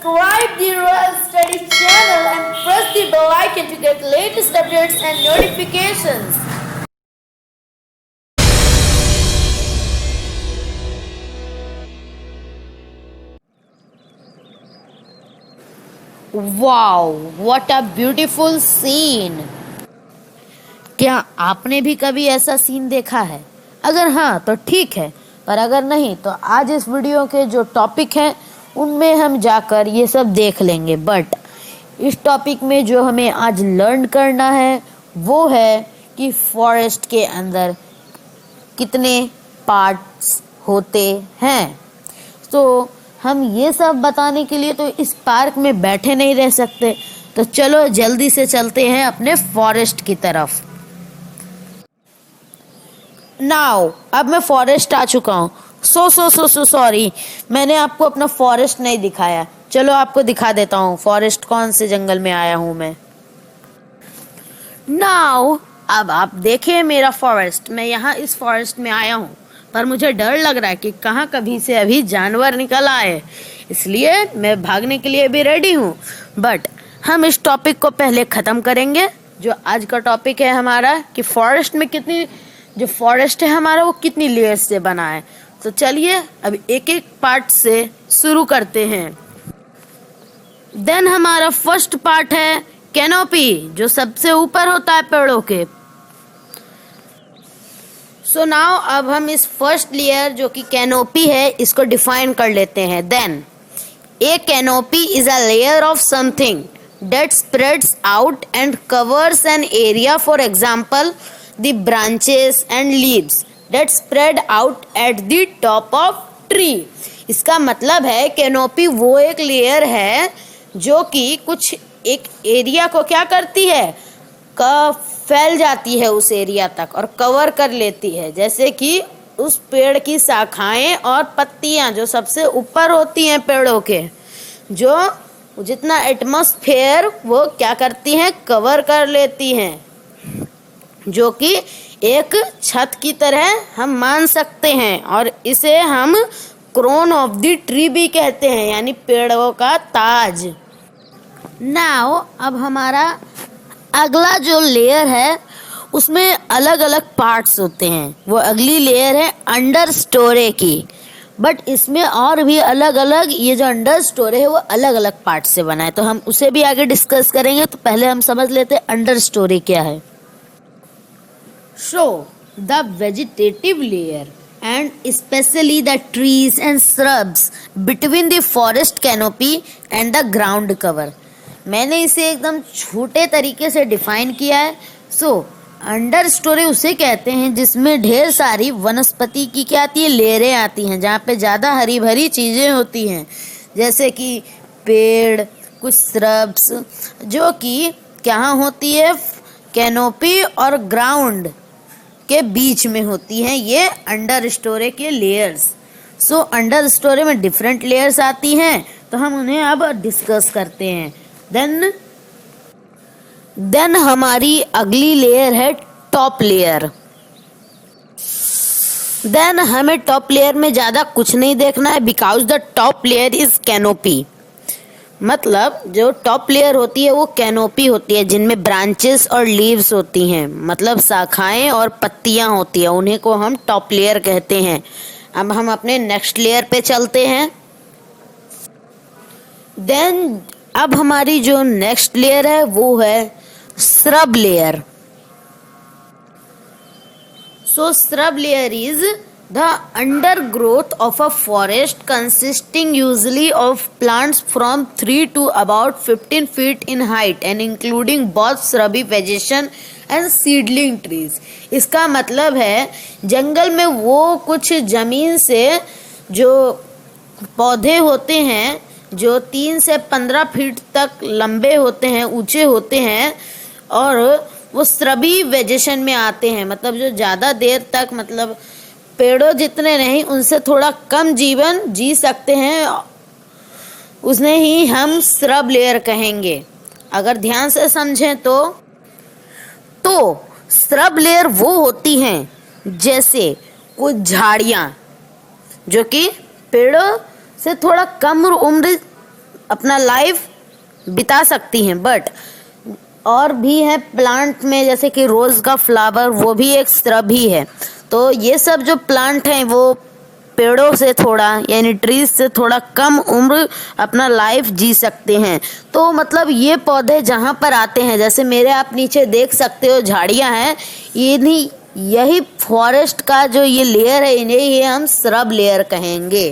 subscribe the Royal Study channel and press the bell icon to get latest updates and notifications. Wow, what a beautiful scene! क्या आपने भी कभी ऐसा scene देखा है? अगर हाँ तो ठीक है, पर अगर नहीं तो आज इस वीडियो के जो टॉपिक हैं उनमें हम जाकर ये सब देख लेंगे। बट इस टॉपिक में जो हमें आज लर्न करना है वो है कि फॉरेस्ट के अंदर कितने पार्ट्स होते हैं। तो हम ये सब बताने के लिए तो इस पार्क में बैठे नहीं रह सकते, तो चलो जल्दी से चलते हैं अपने फॉरेस्ट की तरफ। नाउ अब मैं फॉरेस्ट आ चुका हूँ। सो सॉरी, मैंने आपको अपना फॉरेस्ट नहीं दिखाया। चलो आपको दिखा देता हूँ फॉरेस्ट कौन से जंगल में आया हूँ मैं। नाउ अब आप देखिए मेरा फॉरेस्ट। मैं यहाँ इस फॉरेस्ट में आया हूँ, पर मुझे डर लग रहा है कि कहाँ कभी से अभी जानवर निकल आए, इसलिए मैं भागने के लिए भी रेडी हूँ। बट हम इस टॉपिक को पहले ख़त्म करेंगे। जो आज का टॉपिक है हमारा कि फॉरेस्ट में कितनी, जो फॉरेस्ट है हमारा वो कितनी लेयर्स से बना है। तो चलिए अब एक एक पार्ट से शुरू करते हैं। देन हमारा फर्स्ट पार्ट है कैनोपी, जो सबसे ऊपर होता है पेड़ों के। सो नाउ अब हम इस फर्स्ट लेयर जो कि कैनोपी है इसको डिफाइन कर लेते हैं। Then a canopy is a layer of something that spreads out and covers an area, for example the branches and leaves that spread out at the top of tree। इसका मतलब है canopy वो एक layer है जो कि कुछ एक एरिया को क्या करती है, फैल जाती है उस एरिया तक और कवर कर लेती है। जैसे कि उस पेड़ की शाखाएं और पत्तियां जो सबसे ऊपर होती हैं पेड़ों के, जो जितना एटमॉस्फेयर वो क्या करती हैं, कवर कर लेती हैं, जो कि एक छत की तरह हम मान सकते हैं। और इसे हम क्रोन ऑफ द ट्री भी कहते हैं, यानी पेड़ों का ताज। नाउ अब हमारा अगला जो लेयर है उसमें अलग अलग पार्ट्स होते हैं। वो अगली लेयर है अंडर स्टोरे की। बट इसमें और भी अलग अलग, ये जो अंडर स्टोरे है वो अलग अलग पार्ट से बना है, तो हम उसे भी आगे डिस्कस करेंगे। तो पहले हम समझ लेते हैं अंडर स्टोरे क्या है। So the vegetative layer and specially the trees and shrubs between the forest canopy and the ground cover. मैंने इसे एकदम छोटे तरीके से डिफाइन किया है। सो अंडर स्टोरी उसे कहते हैं जिसमें ढेर सारी वनस्पति की क्या आती है, लेयरें आती हैं, जहाँ पे ज़्यादा हरी भरी चीज़ें होती हैं, जैसे कि पेड़, कुछ श्रब्स, जो कि कहाँ होती है, कैनोपी और ग्राउंड के बीच में होती हैं ये अंडर स्टोरी के लेयर्स। सो अंडर स्टोरी में डिफरेंट लेयर्स आती हैं, तो हम उन्हें अब डिस्कस करते हैं। देन हमारी अगली लेयर है टॉप लेयर। देन हमें टॉप लेयर में ज़्यादा कुछ नहीं देखना है, because the top layer is canopy. मतलब जो टॉप लेयर होती है वो कैनोपी होती है, जिनमें ब्रांचेस और लीव्स होती हैं, मतलब शाखाएं और पत्तियां होती हैं, उन्हीं को हम टॉप लेयर कहते हैं। अब हम अपने नेक्स्ट लेयर पे चलते हैं। देन अब हमारी जो नेक्स्ट लेयर है वो है shrub layer. So shrub layer is the undergrowth of a forest consisting usually of plants from 3 to about 15 feet in height and including both shrubby vegetation and seedling trees। इसका मतलब है जंगल में वो कुछ जमीन से जो पौधे होते हैं जो 3 से 15 फीट तक लंबे होते हैं, ऊंचे होते हैं, और वो श्रबी वेजेशन में आते हैं, मतलब जो ज़्यादा देर तक, मतलब पेड़ों जितने नहीं उनसे थोड़ा कम जीवन जी सकते हैं, उसने ही हम श्रब लेयर कहेंगे। अगर ध्यान से समझें तो श्रब लेयर वो होती हैं जैसे कुछ झाड़ियाँ जो कि पेड़ों से थोड़ा कम उम्र अपना लाइफ बिता सकती हैं। बट और भी है प्लांट में, जैसे कि रोज का फ्लावर, वो भी एक श्रब ही है। तो ये सब जो प्लांट हैं वो पेड़ों से थोड़ा यानी ट्रीज से थोड़ा कम उम्र अपना लाइफ जी सकते हैं। तो मतलब ये पौधे जहाँ पर आते हैं, जैसे मेरे आप नीचे देख सकते हो झाड़ियाँ हैं, यही फॉरेस्ट का जो ये लेयर है, इन्हें ये हम श्रब लेयर कहेंगे।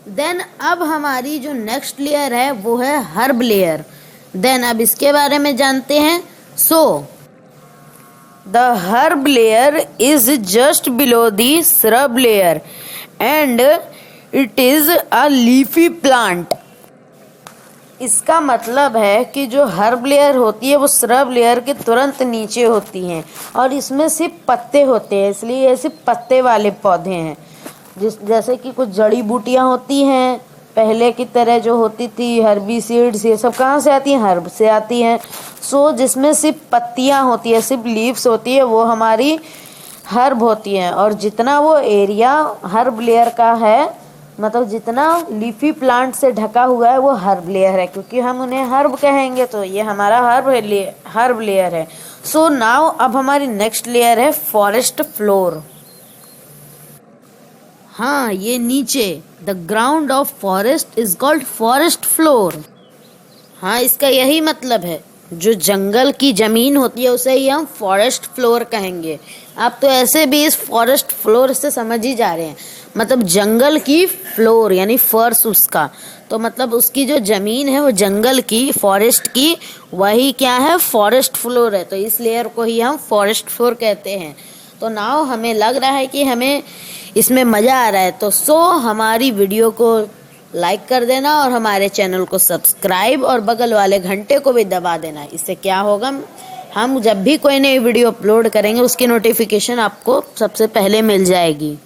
देन अब हमारी जो नेक्स्ट लेयर है वो है हर्ब लेयर। देन अब इसके बारे में जानते हैं। So the herb layer is just below the shrub layer and it is a leafy plant. इसका मतलब है कि जो हर्ब लेयर होती है वो श्रब लेयर के तुरंत नीचे होती हैं और इसमें सिर्फ पत्ते होते हैं, इसलिए ये सिर्फ पत्ते वाले पौधे हैं। जैसे कि कुछ जड़ी बूटियां होती हैं पहले की तरह जो होती थी, हर्बिसाइड्स, ये सब कहाँ से आती हैं? हर्ब से आती हैं। सो जिसमें सिर्फ पत्तियां होती है, सिर्फ लीव्स होती है, वो हमारी हर्ब होती हैं। और जितना वो एरिया हर्ब लेयर का है, मतलब जितना लीफी प्लांट से ढका हुआ है, वो हर्ब लेयर है, क्योंकि हम उन्हें हर्ब कहेंगे, तो ये हमारा हर्ब लेयर है। सो नाउ अब हमारी नेक्स्ट लेयर है फॉरेस्ट फ्लोर। हाँ, ये नीचे the ground of forest is called forest floor. हाँ, इसका यही मतलब है, जो जंगल की जमीन होती है उसे ही हम फॉरेस्ट फ्लोर कहेंगे। आप तो ऐसे भी इस फॉरेस्ट फ्लोर से समझ ही जा रहे हैं, मतलब जंगल की फ्लोर यानी फर्श उसका, तो मतलब उसकी जो जमीन है वो जंगल की, फॉरेस्ट की, वही क्या है? फॉरेस्ट फ्लोर है। तो इस लेयर को ही हम फॉरेस्ट फ्लोर कहते हैं। तो नाउ हमें लग रहा है कि हमें इसमें मज़ा आ रहा है, तो हमारी वीडियो को लाइक कर देना और हमारे चैनल को सब्सक्राइब और बगल वाले घंटे को भी दबा देना। इससे क्या होगा, हम जब भी कोई नई वीडियो अपलोड करेंगे उसकी नोटिफिकेशन आपको सबसे पहले मिल जाएगी।